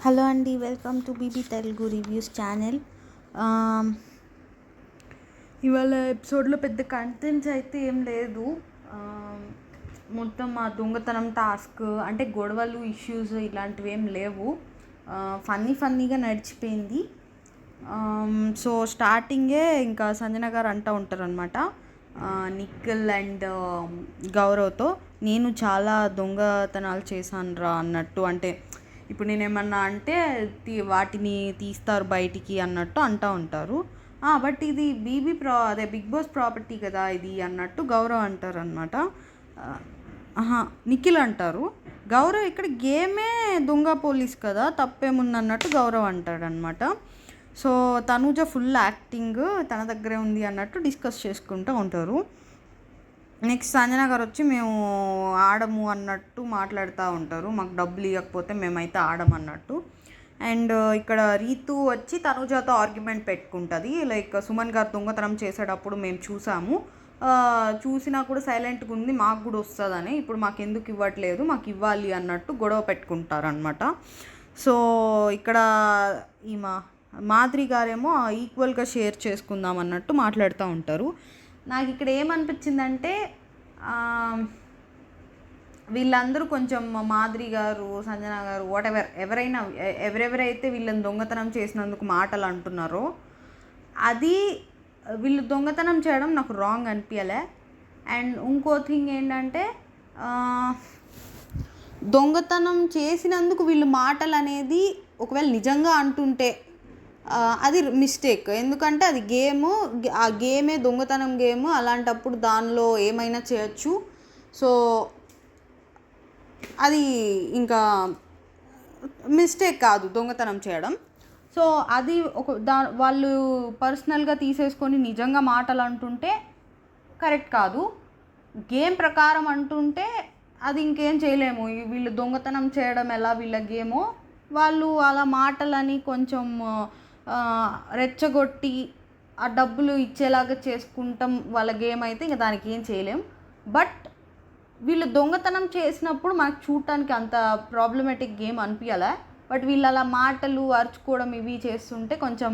Hello అండి, welcome to BB Telugu reviews channel. ఇవాళ ఎపిసోడ్లో పెద్ద కంటెంట్స్ అయితే ఏం లేదు. మొత్తం ఆ దొంగతనం టాస్క్ అంటే గొడవలు, ఇష్యూస్ ఇలాంటివి ఏం లేవు. ఫన్నీగా నడిచిపోయింది. సో స్టార్టింగే ఇంకా సంజన గారు అంటూ ఉంటారు అనమాట, నిఖిల్ అండ్ గౌరవ్తో, నేను చాలా దొంగతనాలు చేశాను రా అన్నట్టు. అంటే ఇప్పుడు నేనేమన్నా అంటే వాటిని తీస్తారు బయటికి అన్నట్టు అంటూ ఉంటారు. బట్ ఇది అదే బిగ్ బాస్ ప్రాపర్టీ కదా ఇది అన్నట్టు గౌరవ్ అంటారు అనమాట. నిఖిల్ అంటారు. గౌరవ్ ఇక్కడ గేమే దొంగ పోలీస్ కదా, తప్పేముంది అన్నట్టు గౌరవ్ అంటాడనమాట. సో తనూజ ఫుల్ యాక్టింగ్ తన దగ్గరే ఉంది అన్నట్టు డిస్కస్ చేసుకుంటూ ఉంటారు. నెక్స్ట్ సంజన గారు వచ్చి మేము ఆడము అన్నట్టు మాట్లాడుతూ ఉంటారు, మాకు డబ్బులు ఇవ్వకపోతే మేమైతే ఆడమన్నట్టు. అండ్ ఇక్కడ రీతు వచ్చి తనుజాతో ఆర్గ్యుమెంట్ పెట్టుకుంటుంది, లైక్ సుమన్ గారు దొంగతనం చేసేటప్పుడు మేము చూసినా కూడా సైలెంట్గా ఉంది, మాకు కూడా వస్తుందని, ఇప్పుడు మాకు ఎందుకు ఇవ్వట్లేదు, మాకు ఇవ్వాలి అన్నట్టు గొడవ పెట్టుకుంటారనమాట. సో ఇక్కడ ఈ మాధురి గారేమో ఈక్వల్గా షేర్ చేసుకుందాం అన్నట్టు మాట్లాడుతూ ఉంటారు. నాకు ఇక్కడ ఏమనిపించిందంటే వీళ్ళందరూ కొంచెం మాధురి గారు, సంజన గారు, ఎవరెవరైతే వీళ్ళని దొంగతనం చేసినందుకు మాటలు అంటున్నారో అది వీళ్ళు దొంగతనం చేయడం నాకు రాంగ్ అనిపించలే. అండ్ ఇంకో థింగ్ ఏంటంటే దొంగతనం చేసినందుకు వీళ్ళు మాటలు అనేది ఒకవేళ నిజంగా అంటుంటే అది మిస్టేక్. ఎందుకంటే అది ఆ గేమే దొంగతనం గేమ్, అలాంటప్పుడు దానిలో ఏమైనా చేయొచ్చు. సో అది ఇంకా మిస్టేక్ కాదు దొంగతనం చేయడం. సో అది వాళ్ళు పర్సనల్గా తీసేసుకొని నిజంగా మాటలు అంటుంటే కరెక్ట్ కాదు. గేమ్ ప్రకారం అంటుంటే అది ఇంకేం చేయలేము. వీళ్ళు దొంగతనం చేయడం ఎలా వీళ్ళ గేమో, వాళ్ళు అలా మాటలని కొంచెం రెచ్చగొట్టి ఆ డబ్బులు ఇచ్చేలాగా చేసుకుంటాం వాళ్ళ గేమ్ అయితే ఇంకా దానికి ఏం చేయలేం. బట్ వీళ్ళు దొంగతనం చేసినప్పుడు మనకు చూడటానికి అంత ప్రాబ్లమేటిక్ గేమ్ అనిపించాలే. బట్ వీళ్ళు అలా మాటలు అరుచుకోవడం ఇవి చేస్తుంటే కొంచెం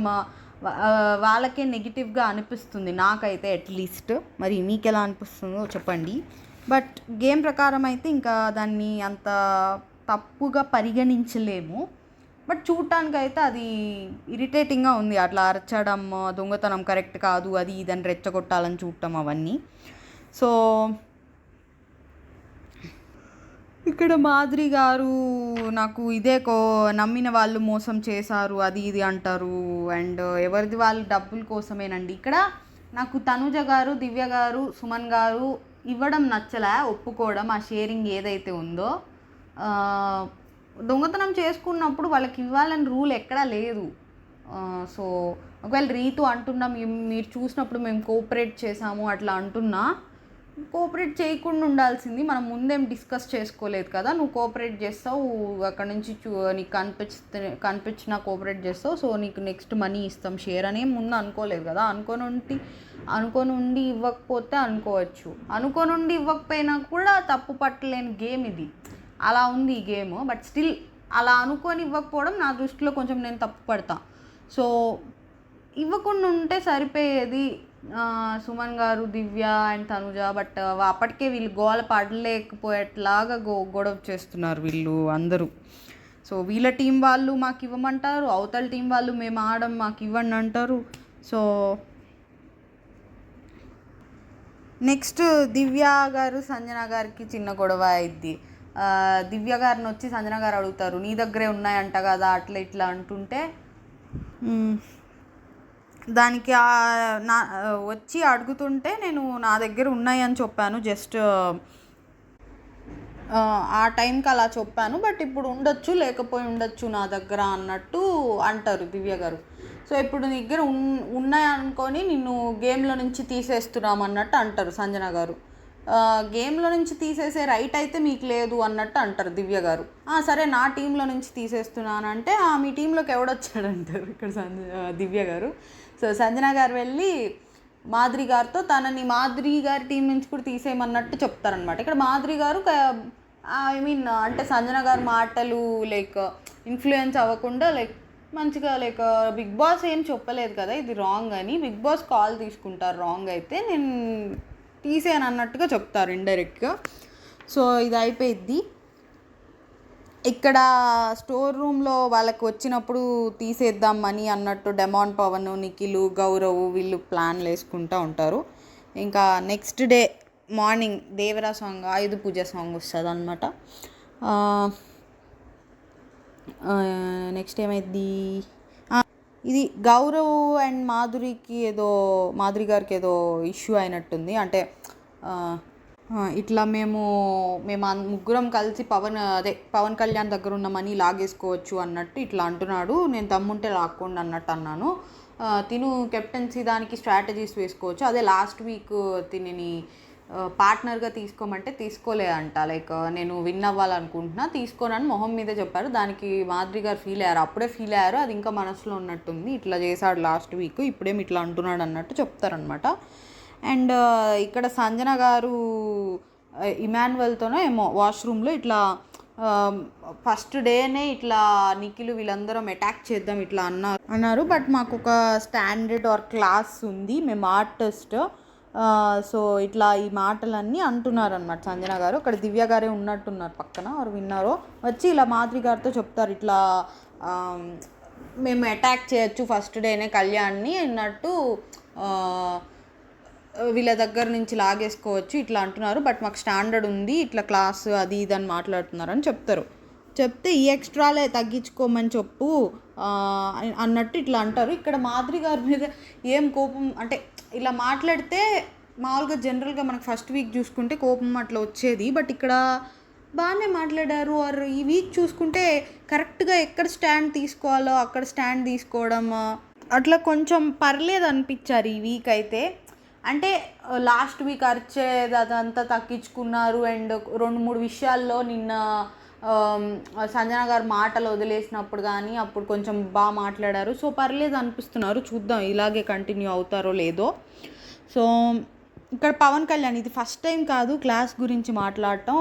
వాళ్ళకే నెగిటివ్గా అనిపిస్తుంది, నాకైతే అట్లీస్ట్. మరి మీకు ఎలా అనిపిస్తుందో చెప్పండి. బట్ గేమ్ ప్రకారం అయితే ఇంకా దాన్ని అంత తప్పుగా పరిగణించలేము. బట్ చూడటానికైతే అది ఇరిటేటింగ్గా ఉంది, అట్లా అరచడం, దొంగతనం కరెక్ట్ కాదు, అది ఇదని రెచ్చగొట్టాలని చూడటం అవన్నీ. సో ఇక్కడ మాధురి గారు నాకు నమ్మిన వాళ్ళు మోసం చేశారు అది ఇది అంటారు. అండ్ ఎవరిది వాళ్ళు డబ్బుల కోసమేనండి. ఇక్కడ నాకు తనుజ గారు, దివ్య గారు, సుమన్ గారు ఇవ్వడం నచ్చలే, ఒప్పుకోవడం, ఆ షేరింగ్ ఏదైతే ఉందో. దొంగతనం చేసుకున్నప్పుడు వాళ్ళకి ఇవ్వాలని రూల్ ఎక్కడా లేదు. సో ఒకవేళ రీతు అంటున్నాం మీరు చూసినప్పుడు మేము కోఆపరేట్ చేసాము అట్లా అంటున్నా, కోఆపరేట్ చేయకుండా ఉండాల్సింది. మనం ముందేం డిస్కస్ చేసుకోలేదు కదా, నువ్వు కోఆపరేట్ చేస్తావు, అక్కడ నుంచి నీకు కనిపించినా కోఆపరేట్ చేస్తావు, సో నీకు నెక్స్ట్ మనీ ఇస్తాం షేర్ అని ముందు అనుకోలేదు కదా. అనుకోని ఉండి ఇవ్వకపోతే అనుకోవచ్చు, అనుకోని ఉండి ఇవ్వకపోయినా కూడా తప్పు పట్టలేని గేమ్ ఇది, అలా ఉంది ఈ గేమ్. బట్ స్టిల్ అలా అనుకొని ఇవ్వకపోవడం నా దృష్టిలో కొంచెం నేను తప్పు పడతా. సో ఇవ్వకుండా ఉంటే సరిపోయేది సుమన్ గారు, దివ్య అండ్ తనుజ. బట్ అప్పటికే వీళ్ళు గోల పడలేకపోయేట్లాగా గొడవ చేస్తున్నారు వీళ్ళు అందరూ. సో వీళ్ళ టీం వాళ్ళు మాకు ఇవ్వమంటారు, అవతల టీం వాళ్ళు మేము ఆడం మాకు ఇవ్వండి అంటారు. సో నెక్స్ట్ దివ్య గారు సంజన గారికి చిన్న గొడవ అయింది. దివ్య గారిని వచ్చి సంజన గారు అడుగుతారు, నీ దగ్గరే ఉన్నాయంట కదా అట్లా ఇట్లా అంటుంటే, దానికి వచ్చి అడుగుతుంటే నేను నా దగ్గర ఉన్నాయని చెప్పాను, జస్ట్ ఆ టైంకి అలా చెప్పాను, బట్ ఇప్పుడు ఉండొచ్చు లేకపోయి ఉండొచ్చు నా దగ్గర అన్నట్టు అంటారు దివ్య గారు. సో ఇప్పుడు నీ దగ్గర ఉన్నాయనుకొని నిన్ను గేమ్లో నుంచి తీసేస్తున్నాం అన్నట్టు అంటారు సంజన గారు. గేమ్లో నుంచి తీసేసే రైట్ అయితే మీకు లేదు అన్నట్టు అంటారు దివ్య గారు. సరే నా టీంలో నుంచి తీసేస్తున్నానంటే మీ టీంలోకి ఎవడొచ్చాడంటారు ఇక్కడ దివ్య గారు. సో సంజన గారు వెళ్ళి మాధురి గారితో తనని మాధురి గారి టీం నుంచి కూడా తీసేయమన్నట్టు చెప్తారనమాట. ఇక్కడ మాధురి గారు ఐ మీన్ అంటే సంజన గారి మాటలు లైక్ ఇన్ఫ్లుయెన్స్ అవ్వకుండా లైక్ మంచిగా లైక్ బిగ్ బాస్ ఏం చెప్పలేదు కదా ఇది రాంగ్ అని, బిగ్ బాస్ కాల్ తీసుకుంటారు రాంగ్ అయితే, నేను తీసేయను అన్నట్టుగా చెప్తారు ఇండైరెక్ట్గా. సో ఇది అయిపోయిద్ది. ఇక్కడ స్టోర్ రూమ్లో వాళ్ళకి వచ్చినప్పుడు తీసేద్దాం మనీ అన్నట్టు డెమాన్, పవన్, నిఖిల్, గౌరవ్ వీళ్ళు ప్లాన్లు వేసుకుంటూ ఉంటారు. ఇంకా next day morning Devara song, Ayudha Puja song వస్తుంది అనమాట. నెక్స్ట్ ఏమైంది, ఇది గౌరవ్ అండ్ మాధురి గారికి ఏదో ఇష్యూ అయినట్టుంది. అంటే ఇట్లా మేము ముగ్గురం కలిసి పవన్ కళ్యాణ్ దగ్గర ఉన్న మనీ లాగేసుకోవచ్చు అన్నట్టు ఇట్లా అంటున్నాడు. నేను తమ్ముంటే లాక్కోండి అన్నట్టు అన్నాను. తిను కెప్టెన్సీ దానికి స్ట్రాటజీస్ వేసుకోవచ్చు. అదే లాస్ట్ వీక్ తిని పార్ట్నర్గా తీసుకోమంటే తీసుకోలేదంట. లైక్ నేను విన్ అవ్వాలనుకుంటున్నా, తీసుకోనని మొహం మీదే చెప్పారు. దానికి మాధురి గారు ఫీల్ అయ్యారు, అప్పుడే ఫీల్ అయ్యారు. అది ఇంకా మనసులో ఉన్నట్టుంది, ఇట్లా చేశాడు లాస్ట్ వీక్, ఇప్పుడేమి ఇట్లా అంటున్నాడు అన్నట్టు చెప్తారనమాట. అండ్ ఇక్కడ సంజన గారు ఇమాన్యువల్తోనో ఏమో వాష్రూమ్లో ఇట్లా ఫస్ట్ డేనే ఇట్లా నిఖిల్ వీళ్ళందరం అటాక్ చేద్దాం ఇట్లా అన్నారు. బట్ మాకు ఒక స్టాండర్డ్ ఆర్ క్లాస్ ఉంది, మేము ఆర్టిస్ట్, సో ఇట్లా ఈ మాటలన్నీ అంటున్నారు అనమాట సంజన గారు. అక్కడ దివ్య గారే ఉన్నట్టున్నారు పక్కన, వారు విన్నారో వచ్చి ఇలా మాధురి గారితో చెప్తారు, ఇట్లా మేము అటాక్ చేయొచ్చు ఫస్ట్ డేనే కళ్యాణ్ని అన్నట్టు, వీళ్ళ దగ్గర నుంచి లాగేసుకోవచ్చు ఇట్లా అంటున్నారు. బట్ మాకు స్టాండర్డ్ ఉంది, ఇట్లా క్లాస్ అది ఇది అని మాట్లాడుతున్నారు అని చెప్తే ఈ ఎక్స్ట్రాలే తగ్గించుకోమని చెప్పు అన్నట్టు ఇట్లా అంటారు. ఇక్కడ మాధురి గారి మీద ఏం కోపం అంటే ఇలా మాట్లాడితే మామూలుగా జనరల్గా మనకు ఫస్ట్ వీక్ చూసుకుంటే కోపం అట్లా వచ్చేది, బట్ ఇక్కడ బాగానే మాట్లాడారు. ఆర్ ఈ వీక్ చూసుకుంటే కరెక్ట్గా ఎక్కడ స్టాండ్ తీసుకోవాలో అక్కడ స్టాండ్ తీసుకోవడం అట్లా కొంచెం పర్లేదు అనిపించారు ఈ వీక్ అయితే. అంటే లాస్ట్ వీక్ అరిచేది అదంతా తగ్గించుకున్నారు. అండ్ 2-3 విషయాల్లో నిన్న సంజన గారు మాటలు వదిలేసినప్పుడు కానీ అప్పుడు కొంచెం బాగా మాట్లాడారు. సో పర్లేదు అనిపిస్తున్నారు, చూద్దాం ఇలాగే కంటిన్యూ అవుతారో లేదో. సో ఇక్కడ పవన్ కళ్యాణ్ ఇది ఫస్ట్ టైం కాదు క్లాస్ గురించి మాట్లాడటం,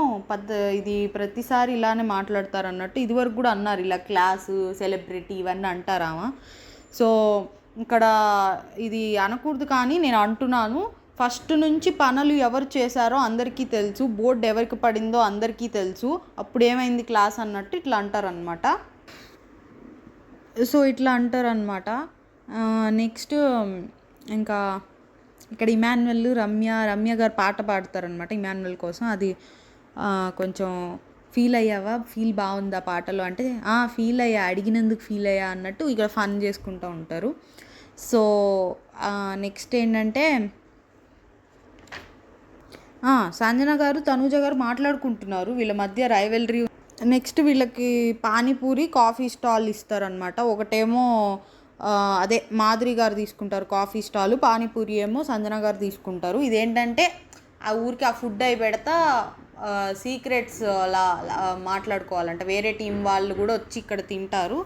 ఇది ప్రతిసారి ఇలానే మాట్లాడతారు అన్నట్టు ఇదివరకు కూడా అన్నారు, ఇలా క్లాసు సెలబ్రిటీ ఇవన్నీ అంటారామా. సో ఇక్కడ ఇది అనకూడదు కానీ నేను అంటున్నాను, ఫస్ట్ నుంచి పనులు ఎవరు చేశారో అందరికీ తెలుసు, బోర్డు ఎవరికి పడిందో అందరికీ తెలుసు, అప్పుడు ఏమైంది క్లాస్ అన్నట్టు ఇట్లా అంటారనమాట. సో ఇట్లా అంటారనమాట. నెక్స్ట్ ఇంకా ఇక్కడ ఇమాన్యువల్ రమ్య గారు పాట పాడతారనమాట ఇమాన్యువల్ కోసం. అది కొంచెం ఫీల్ అయ్యావా, ఫీల్ బాగుందా పాటలో అంటే ఫీల్ అయ్యా, అడిగినందుకు ఫీల్ అయ్యా అన్నట్టు ఇక్కడ ఫన్ చేసుకుంటూ ఉంటారు. సో నెక్స్ట్ ఏంటంటే సంజన గారు తనూజ గారు మాట్లాడుకుంటున్నారు, వీళ్ళ మధ్య రైవల్రీ. నెక్స్ట్ వీళ్ళకి పానీపూరి కాఫీ స్టాల్ ఇస్తారనమాట. ఒకటేమో అదే మాధురి గారు తీసుకుంటారు కాఫీ స్టాల్, పానీపూరి ఏమో సంజన గారు తీసుకుంటారు. ఇదేంటంటే ఆ ఊరికి ఆ ఫుడ్ అయి పెడతా సీక్రెట్స్ అలా మాట్లాడుకోవాలంట, వేరే టీం వాళ్ళు కూడా వచ్చి ఇక్కడ తింటారు.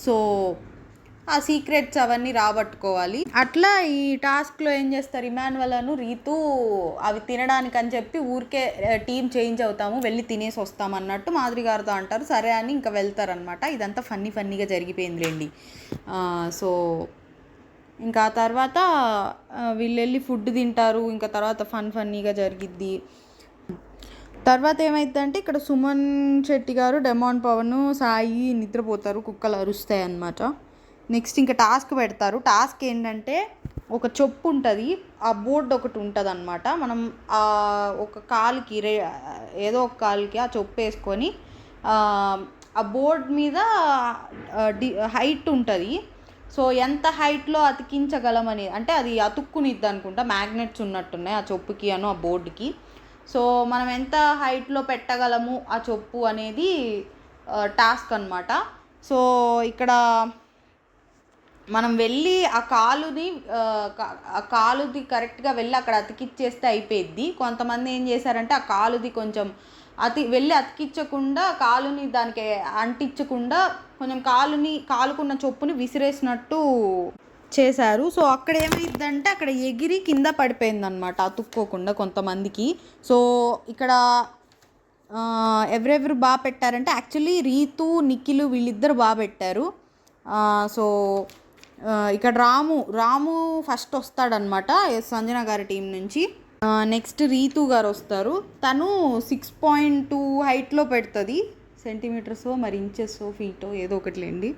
సో ఆ సీక్రెట్స్ అవన్నీ రాబట్టుకోవాలి. అట్లా ఈ టాస్క్లో ఏం చేస్తారు, ఇమాన్యువల్ను రీతు అవి తినడానికి అని చెప్పి ఊరికే టీం చేంజ్ అవుతాము, వెళ్ళి తినేసి వస్తాం అన్నట్టు మాధురి గారితో అంటారు. సరే అని ఇంకా వెళ్తారనమాట. ఇదంతా ఫన్నీగా జరిగిపోయిందిలేండి. సో ఇంకా తర్వాత వీళ్ళు వెళ్ళి ఫుడ్ తింటారు, ఇంకా తర్వాత ఫన్నీగా జరిగిద్ది. తర్వాత ఏమైందంటే ఇక్కడ సుమన్ శెట్టి గారు, డెమాన్, పవన్, సాయి నిద్రపోతారు, కుక్కలు అరుస్తాయి అన్నమాట. నెక్స్ట్ ఇంకా టాస్క్ పెడతారు. టాస్క్ ఏంటంటే ఒక చొప్పు ఉంటుంది, ఆ బోర్డు ఒకటి ఉంటుంది అనమాట. మనం ఒక కాలుకి ఏదో ఒక కాలుకి ఆ చొప్పు వేసుకొని ఆ బోర్డ్ మీద హైట్ ఉంటుంది. సో ఎంత హైట్లో అతికించగలమని, అంటే అది అతుక్కునిద్ది అనుకుంటా, మ్యాగ్నెట్స్ ఉన్నట్టున్నాయి ఆ చొప్పుకి ఆ బోర్డుకి. సో మనం ఎంత హైట్లో పెట్టగలము ఆ చొప్పు అనేది టాస్క్ అనమాట. సో ఇక్కడ మనం వెళ్ళి ఆ కాలుది కరెక్ట్గా వెళ్ళి అక్కడ అతికిచ్చేస్తే అయిపోయిద్ది. కొంతమంది ఏం చేశారంటే ఆ కాలుది కొంచెం వెళ్ళి అతికించకుండా కాలుని దానికి అంటించకుండా కొంచెం కాలుకున్న చొప్పుని విసిరేసినట్టు చేశారు. సో అక్కడ ఏమైందంటే అక్కడ ఎగిరి కింద పడిపోయింది అనమాట అతుక్కోకుండా కొంతమందికి. సో ఇక్కడ ఎవరెవరు బాగా పెట్టారంటే యాక్చువల్లీ రీతు నిఖిల్ వీళ్ళిద్దరు బాగా పెట్టారు. సో ఇక్కడ రాము ఫస్ట్ వస్తాడనమాట సంజన గారి టీం నుంచి. నెక్స్ట్ రీతు గారు వస్తారు. తను 6.2 హైట్లో పెడుతుంది. సెంటీమీటర్సో మరి ఇంచెస్సో ఫీటో ఏదో ఒకటిలేండి,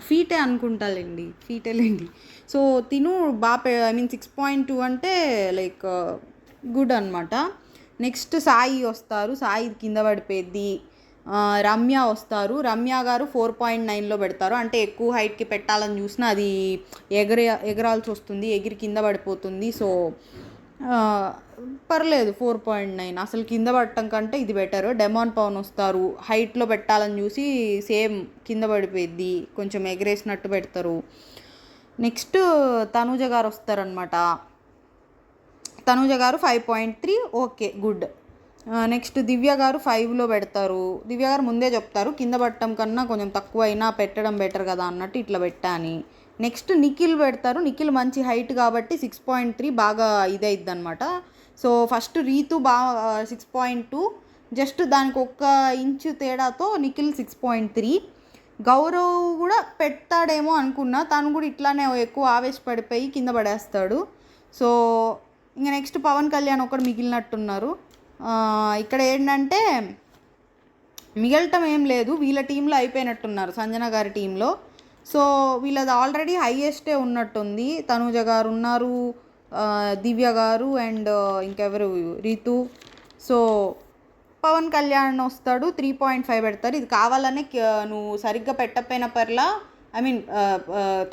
ఫీటే అనుకుంటాలేండి, ఫీటేలేండి. సో తిను బాగా 6.2 అంటే లైక్ గుడ్ అనమాట. నెక్స్ట్ సాయి వస్తారు. సాయి కింద పడిపోద్ది. రమ్య వస్తారు. రమ్య గారు 4.9లో పెడతారు. అంటే ఎక్కువ హైట్కి పెట్టాలని చూసినా అది ఎగరాల్సి వస్తుంది, ఎగిరి కింద పడిపోతుంది. సో పర్లేదు 4.9 అసలు కింద పడటం కంటే ఇది బెటర్. డెమాన్ పవన్ వస్తారు. హైట్లో పెట్టాలని చూసి సేమ్ కింద పడిపోద్ది, కొంచెం ఎగరేసినట్టు పెడతారు. నెక్స్ట్ తనూజ గారు వస్తారనమాట. తనూజ గారు 5.3 ఓకే గుడ్. నెక్స్ట్ దివ్య గారు 5లో పెడతారు. దివ్య గారు ముందే చెప్తారు కింద పట్టడం కన్నా కొంచెం తక్కువ అయినా పెట్టడం బెటర్ కదా అన్నట్టు ఇట్లా పెట్టా అని. నెక్స్ట్ నిఖిల్ పెడతారు. నిఖిల్ మంచి హైట్ కాబట్టి 6.3 బాగా ఇదైద్ది అనమాట. సో ఫస్ట్ రీతు బాగా 6.2, జస్ట్ దానికి 1 ఇంచు తేడాతో నిఖిల్ 6.3. గౌరవ్ కూడా పెడతాడేమో అనుకున్నా, తను కూడా ఇట్లానే ఎక్కువ ఆవేశపడిపోయి కింద పడేస్తాడు. సో ఇంకా నెక్స్ట్ పవన్ కళ్యాణ్ ఒకడు మిగిలినట్టున్నారు. ఇక్కడ ఏంటంటే మిగలటం ఏం లేదు, వీళ్ళ టీంలో అయిపోయినట్టున్నారు సంజన గారి టీంలో. సో వీళ్ళది ఆల్రెడీ హైయెస్టే ఉన్నట్టుంది. తనూజ గారు ఉన్నారు, దివ్య గారు అండ్ ఇంకెవరు రీతు. సో పవన్ కళ్యాణ్ వస్తాడు, 3.5 పెడతారు. ఇది కావాలనే నువ్వు సరిగ్గా పెట్టకపోయిన పర్లా,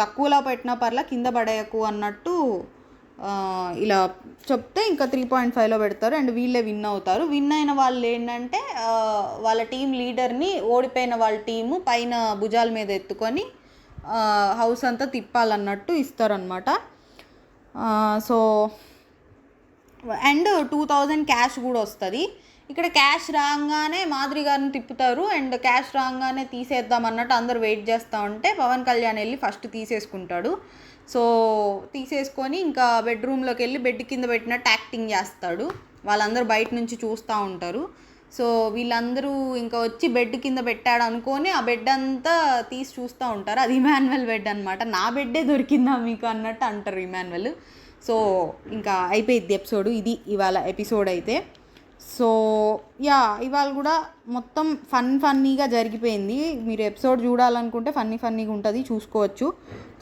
తక్కువలో పెట్టిన పర్లా కింద పడేయకు అన్నట్టు ఇలా చెప్తే ఇంకా 3.5లో పెడతారు. అండ్ వీళ్ళే విన్ అవుతారు. విన్ అయిన వాళ్ళు ఏంటంటే వాళ్ళ టీం లీడర్ని ఓడిపోయిన వాళ్ళ టీము పైన భుజాల మీద ఎత్తుకొని హౌస్ అంతా తిప్పాలన్నట్టు ఇస్తారనమాట. సో అండ్ 2000 క్యాష్ కూడా వస్తుంది. ఇక్కడ క్యాష్ రాగానే మాధురి గారిని తిప్పుతారు. అండ్ క్యాష్ రాగానే తీసేద్దాం అన్నట్టు అందరూ వెయిట్ చేస్తూ ఉంటే పవన్ కళ్యాణ్ వెళ్ళి ఫస్ట్ తీసేసుకుంటాడు. సో తీసేసుకొని ఇంకా బెడ్రూమ్లోకి వెళ్ళి బెడ్ కింద పెట్టినట్టు యాక్టింగ్ చేస్తాడు. వాళ్ళందరూ బయట నుంచి చూస్తూ ఉంటారు. సో వీళ్ళందరూ ఇంకా వచ్చి బెడ్ కింద పెట్టాడు అనుకొని ఆ బెడ్ అంతా తీసి చూస్తూ ఉంటారు. అది ఇమాన్యువల్ బెడ్ అనమాట. నా బెడ్డే దొరికిందా మీకు అన్నట్టు అంటారు ఇమాన్యువల్. సో ఇంకా అయిపోయింది ఎపిసోడ్. ఇది ఇవాళ ఎపిసోడ్ అయితే. సో ఇవాళ కూడా మొత్తం ఫన్నీగా జరిగిపోయింది. మీరు ఎపిసోడ్ చూడాలనుకుంటే ఫన్నీగా ఉంటుంది, చూసుకోవచ్చు.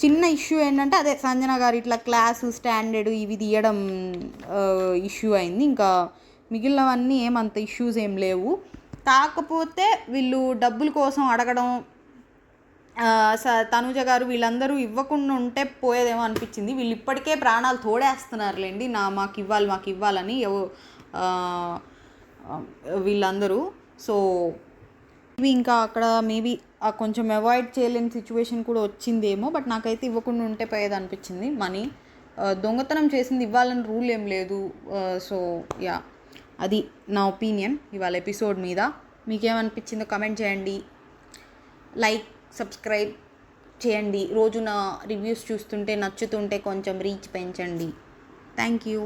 చిన్న ఇష్యూ ఏంటంటే అదే సంజన గారు ఇట్లా క్లాసు స్టాండర్డ్ ఇవి తీయడం ఇష్యూ అయింది. ఇంకా మిగిలినవన్నీ ఏమంత ఇష్యూస్ ఏం లేవు. కాకపోతే వీళ్ళు డబ్బుల కోసం అడగడం, తనూజ గారు వీళ్ళందరూ ఇవ్వకుండా ఉంటే పోయేదేమో అనిపించింది. వీళ్ళు ఇప్పటికే ప్రాణాలు తోడేస్తున్నారులేండి, మాకు ఇవ్వాలని వీళ్ళందరూ. సో ఇవి ఇంకా అక్కడ మేబీ కొంచెం అవాయిడ్ చేయలేని సిచ్యువేషన్ కూడా వచ్చిందేమో. బట్ నాకైతే ఇవ్వకుండా ఉంటే పోయేది అనిపించింది మనీ. దొంగతనం చేసింది ఇవ్వాలని రూల్ ఏం లేదు. సో అది నా ఒపీనియన్ ఇవాళ ఎపిసోడ్ మీద. మీకేమనిపించిందో కమెంట్ చేయండి, లైక్ సబ్స్క్రైబ్ చేయండి. రోజు నా రివ్యూస్ చూస్తుంటే నచ్చుతుంటే కొంచెం రీచ్ పెంచండి. Thank you.